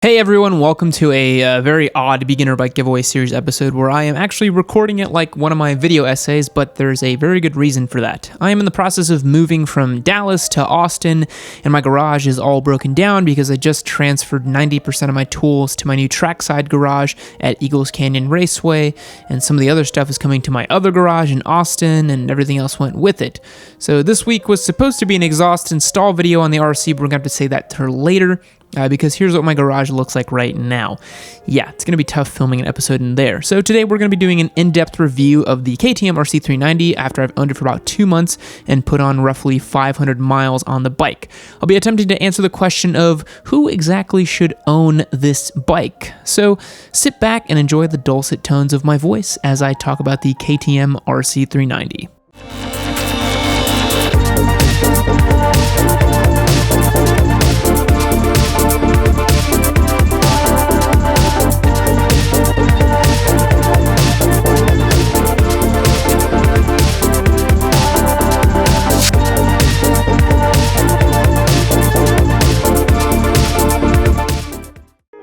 Hey everyone, welcome to a very odd beginner bike giveaway series episode where I am actually recording it like one of my video essays, but there's a very good reason for that. I am in the process of moving from Dallas to Austin, and my garage is all broken down because I just transferred 90% of my tools to my new trackside garage at Eagles Canyon Raceway, and some of the other stuff is coming to my other garage in Austin, and everything else went with it. So this week was supposed to be an exhaust install video on the RC, but we're going to have to say that to later. Because here's what my garage looks like right now. Yeah, it's going to be tough filming an episode in there. So today we're going to be doing an in-depth review of the KTM RC390 after I've owned it for about 2 months and put on roughly 500 miles on the bike. I'll be attempting to answer the question of who exactly should own this bike. So sit back and enjoy the dulcet tones of my voice as I talk about the KTM RC390.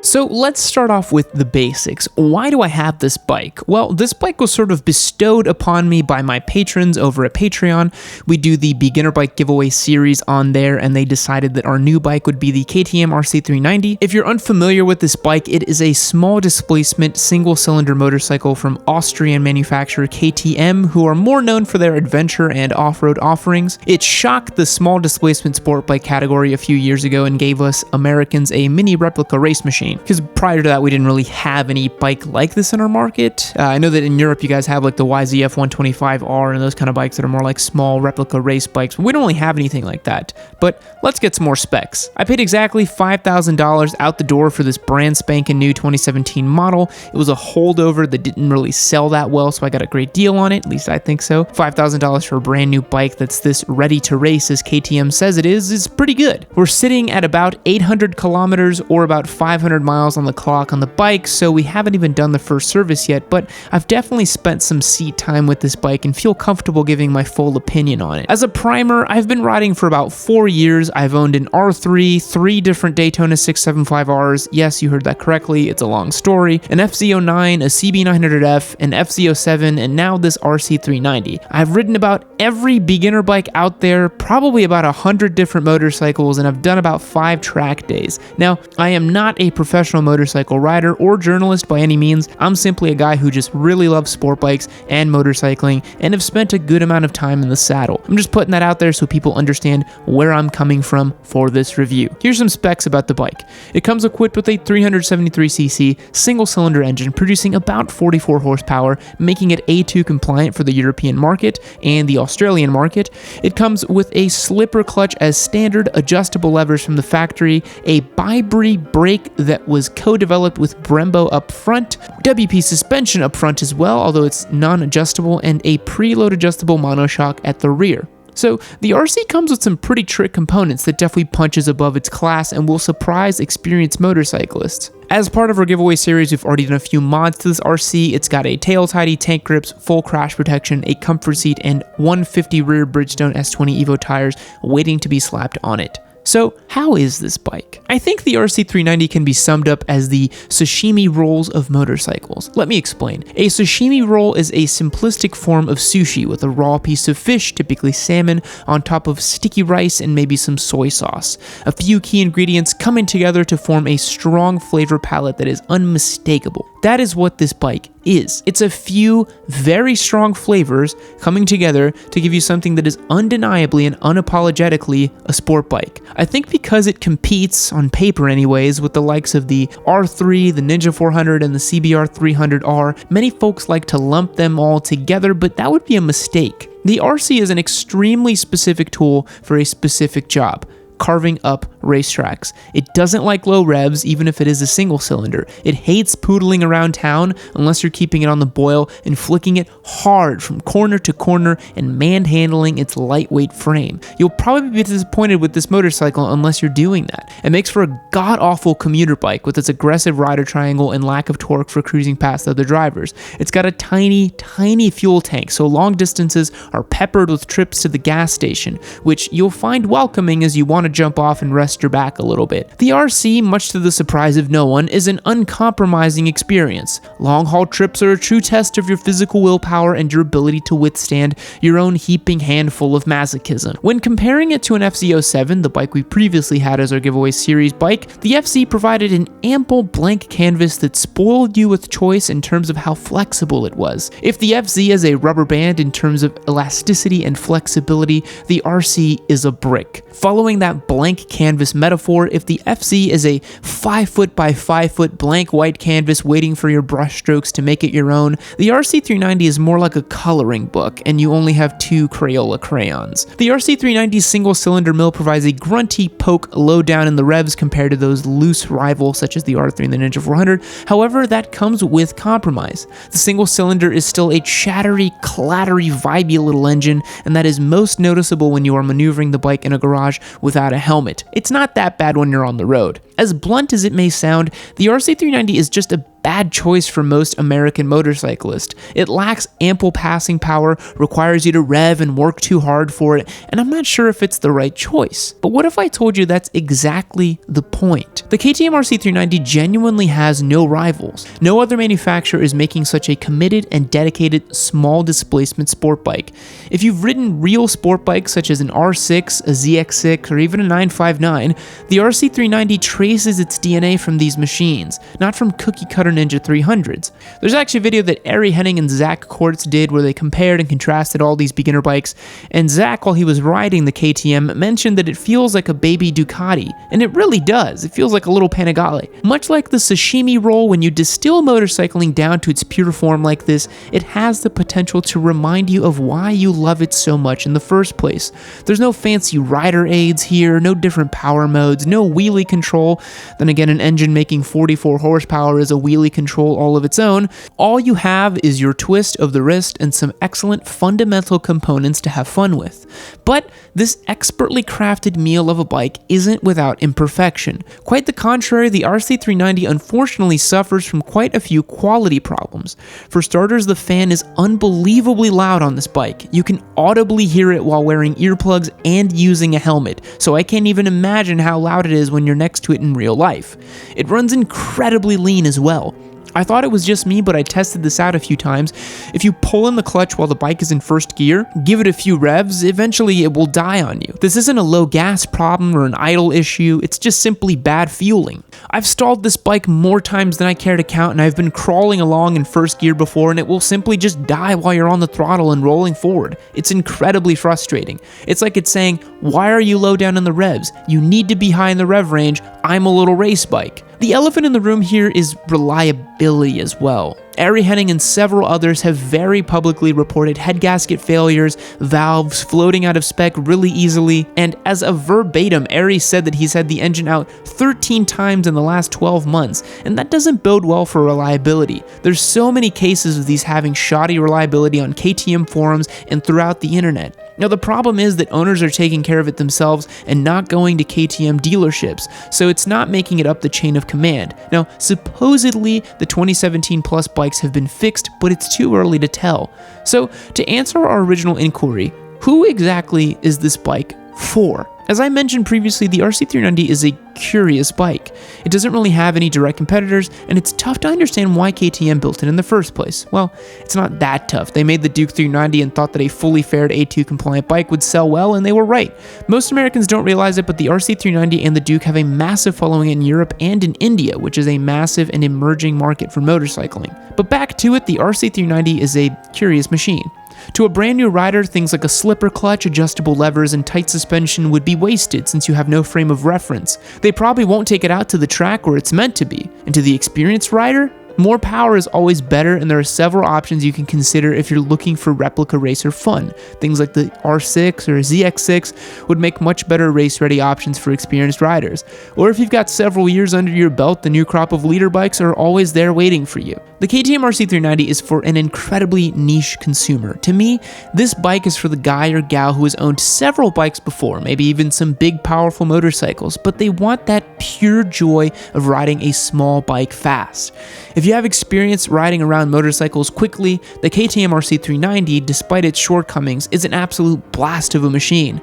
So let's start off with the basics. Why do I have this bike? Well, this bike was sort of bestowed upon me by my patrons over at Patreon. We do the beginner bike giveaway series on there, and they decided that our new bike would be the KTM RC390. If you're unfamiliar with this bike, it is a small displacement single-cylinder motorcycle from Austrian manufacturer KTM, who are more known for their adventure and off-road offerings. It shocked the small displacement sport bike category a few years ago and gave us Americans a mini replica race machine. Because prior to that, we didn't really have any bike like this in our market. I know that in Europe, you guys have like the YZF 125R and those kind of bikes that are more like small replica race bikes. But we don't really have anything like that. But let's get some more specs. I paid exactly $5,000 out the door for this brand spanking new 2017 model. It was a holdover that didn't really sell that well, so I got a great deal on it. At least I think so. $5,000 for a brand new bike that's this ready to race as KTM says it is pretty good. We're sitting at about 800 kilometers or about 500 miles on the clock on the bike, so we haven't even done the first service yet, but I've definitely spent some seat time with this bike and feel comfortable giving my full opinion on it. As a primer, I've been riding for about 4 years. I've owned an R3, 3 different Daytona 675Rs, yes, you heard that correctly, it's a long story, an FZ09, a CB900F, an FZ07, and now this RC390. I've ridden about every beginner bike out there, probably about 100 different motorcycles, and I've done about 5 track days. Now, I am not a professional motorcycle rider or journalist by any means. I'm simply a guy who just really loves sport bikes and motorcycling and have spent a good amount of time in the saddle. I'm just putting that out there so people understand where I'm coming from for this review. Here's some specs about the bike. It comes equipped with a 373cc single-cylinder engine producing about 44 horsepower, making it A2 compliant for the European market and the Australian market. It comes with a slipper clutch as standard, adjustable levers from the factory, a bi-bree brake that was co-developed with Brembo up front, WP suspension up front as well, although it's non-adjustable, and a preload adjustable monoshock at the rear. So the RC comes with some pretty trick components that definitely punches above its class and will surprise experienced motorcyclists. As part of our giveaway series, we've already done a few mods to this RC. It's got a tail tidy, tank grips, full crash protection, a comfort seat, and 150 rear Bridgestone S20 Evo tires waiting to be slapped on it. So how is this bike? I think the RC390 can be summed up as the sashimi rolls of motorcycles. Let me explain. A sashimi roll is a simplistic form of sushi with a raw piece of fish, typically salmon, on top of sticky rice and maybe some soy sauce. A few key ingredients coming together to form a strong flavor palette that is unmistakable. That is what this bike is. It's a few very strong flavors coming together to give you something that is undeniably and unapologetically a sport bike. I think because it competes, on paper anyways, with the likes of the R3, the Ninja 400, and the CBR 300R, many folks like to lump them all together, but that would be a mistake. The RC is an extremely specific tool for a specific job: carving up racetracks. It doesn't like low revs, even if it is a single cylinder. It hates poodling around town unless you're keeping it on the boil and flicking it hard from corner to corner and manhandling its lightweight frame. You'll probably be disappointed with this motorcycle unless you're doing that. It makes for a god-awful commuter bike with its aggressive rider triangle and lack of torque for cruising past other drivers. It's got a tiny, tiny fuel tank, so long distances are peppered with trips to the gas station, which you'll find welcoming as you want to jump off and rest bust your back a little bit. The RC, much to the surprise of no one, is an uncompromising experience. Long-haul trips are a true test of your physical willpower and your ability to withstand your own heaping handful of masochism. When comparing it to an FZ07, the bike we previously had as our giveaway series bike, the FZ provided an ample blank canvas that spoiled you with choice in terms of how flexible it was. If the FZ is a rubber band in terms of elasticity and flexibility, the RC is a brick. Following that blank canvas metaphor, if the FZ is a 5 foot by 5 foot blank white canvas waiting for your brushstrokes to make it your own, the RC390 is more like a coloring book, and you only have 2 Crayola crayons. The RC390's single-cylinder mill provides a grunty poke low down in the revs compared to those loose rivals such as the R3 and the Ninja 400. However, that comes with compromise. The single cylinder is still a chattery, clattery, vibey little engine, and that is most noticeable when you are maneuvering the bike in a garage without a helmet. It's not that bad when you're on the road. As blunt as it may sound, the RC390 is just a bad choice for most American motorcyclists. It lacks ample passing power, requires you to rev and work too hard for it, and I'm not sure if it's the right choice. But what if I told you that's exactly the point? The KTM RC390 genuinely has no rivals. No other manufacturer is making such a committed and dedicated small displacement sport bike. If you've ridden real sport bikes such as an R6, a ZX6, or even a 959, the RC390 traces its DNA from these machines, not from cookie-cutter Ninja 300s. There's actually a video that Ari Henning and Zach Kortz did where they compared and contrasted all these beginner bikes, and Zach, while he was riding the KTM, mentioned that it feels like a baby Ducati, and it really does. It feels like a little Panigale. Much like the sashimi roll, when you distill motorcycling down to its pure form like this, it has the potential to remind you of why you love it so much in the first place. There's no fancy rider aids here, no different power modes, no wheelie control. Then again, an engine making 44 horsepower is a wheelie control all of its own. All you have is your twist of the wrist and some excellent fundamental components to have fun with. But this expertly crafted meal of a bike isn't without imperfection. Quite the contrary, the RC390 unfortunately suffers from quite a few quality problems. For starters, the fan is unbelievably loud on this bike. You can audibly hear it while wearing earplugs and using a helmet, so I can't even imagine how loud it is when you're next to it in real life. It runs incredibly lean as well. I thought it was just me, but I tested this out a few times. If you pull in the clutch while the bike is in first gear, give it a few revs, eventually it will die on you. This isn't a low gas problem or an idle issue, it's just simply bad fueling. I've stalled this bike more times than I care to count, and I've been crawling along in first gear before, and it will simply just die while you're on the throttle and rolling forward. It's incredibly frustrating. It's like it's saying, why are you low down in the revs? You need to be high in the rev range. I'm a little race bike. The elephant in the room here is reliability as well. Ari Henning and several others have very publicly reported head gasket failures, valves floating out of spec really easily, and as a verbatim, Ari said that he's had the engine out 13 times in the last 12 months, and that doesn't bode well for reliability. There's so many cases of these having shoddy reliability on KTM forums and throughout the internet. Now the problem is that owners are taking care of it themselves and not going to KTM dealerships, so it's not making it up the chain of command. Now supposedly the 2017 Plus bikes have been fixed, but it's too early to tell. So to answer our original inquiry, who exactly is this bike for? As I mentioned previously, the RC390 is a curious bike. It doesn't really have any direct competitors, and it's tough to understand why KTM built it in the first place. Well, it's not that tough. They made the Duke 390 and thought that a fully faired A2 compliant bike would sell well, and they were right. Most Americans don't realize it, but the RC390 and the Duke have a massive following in Europe and in India, which is a massive and emerging market for motorcycling. But back to it, the RC390 is a curious machine. To a brand new rider, things like a slipper clutch, adjustable levers, and tight suspension would be wasted since you have no frame of reference. They probably won't take it out to the track where it's meant to be. And to the experienced rider, more power is always better, and there are several options you can consider if you're looking for replica racer fun. Things like the R6 or ZX6 would make much better race-ready options for experienced riders. Or if you've got several years under your belt, the new crop of leader bikes are always there waiting for you. The KTM RC390 is for an incredibly niche consumer. To me, this bike is for the guy or gal who has owned several bikes before, maybe even some big powerful motorcycles, but they want that pure joy of riding a small bike fast. If you have experience riding around motorcycles quickly, the KTM RC390, despite its shortcomings, is an absolute blast of a machine.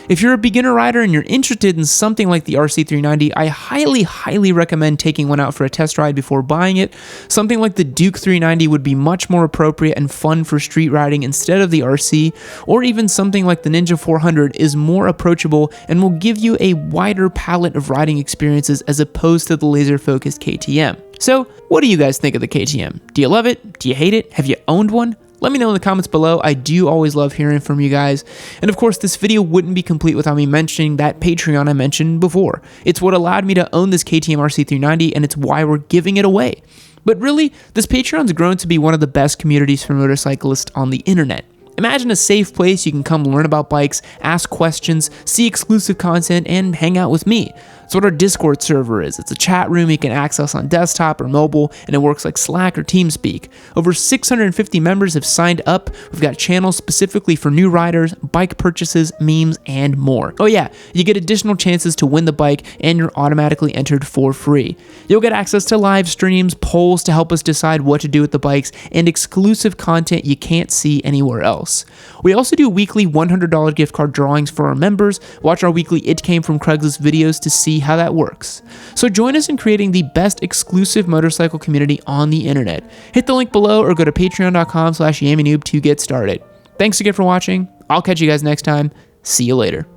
If you're a beginner rider and you're interested in something like the RC390, I highly recommend taking one out for a test ride before buying it. Something like the Duke 390 would be much more appropriate and fun for street riding instead of the RC, or even something like the Ninja 400 is more approachable and will give you a wider palette of riding experiences as opposed to the laser-focused KTM. So, what do you guys think of the KTM? Do you love it? Do you hate it? Have you owned one? Let me know in the comments below. I do always love hearing from you guys. And of course, this video wouldn't be complete without me mentioning that Patreon I mentioned before. It's what allowed me to own this KTM RC390, and it's why we're giving it away. But really, this Patreon's grown to be one of the best communities for motorcyclists on the internet. Imagine a safe place you can come learn about bikes, ask questions, see exclusive content, and hang out with me. That's what our Discord server is. It's a chat room you can access on desktop or mobile, and it works like Slack or TeamSpeak. Over 650 members have signed up. We've got channels specifically for new riders, bike purchases, memes, and more. Oh yeah, you get additional chances to win the bike, and you're automatically entered for free. You'll get access to live streams, polls to help us decide what to do with the bikes, and exclusive content you can't see anywhere else. We also do weekly $100 gift card drawings for our members. Watch our weekly It Came From Craigslist videos to see how that works. So join us in creating the best exclusive motorcycle community on the internet. Hit the link below or go to patreon.com/YammieNoob to get started. Thanks again for watching. I'll catch you guys next time. See you later.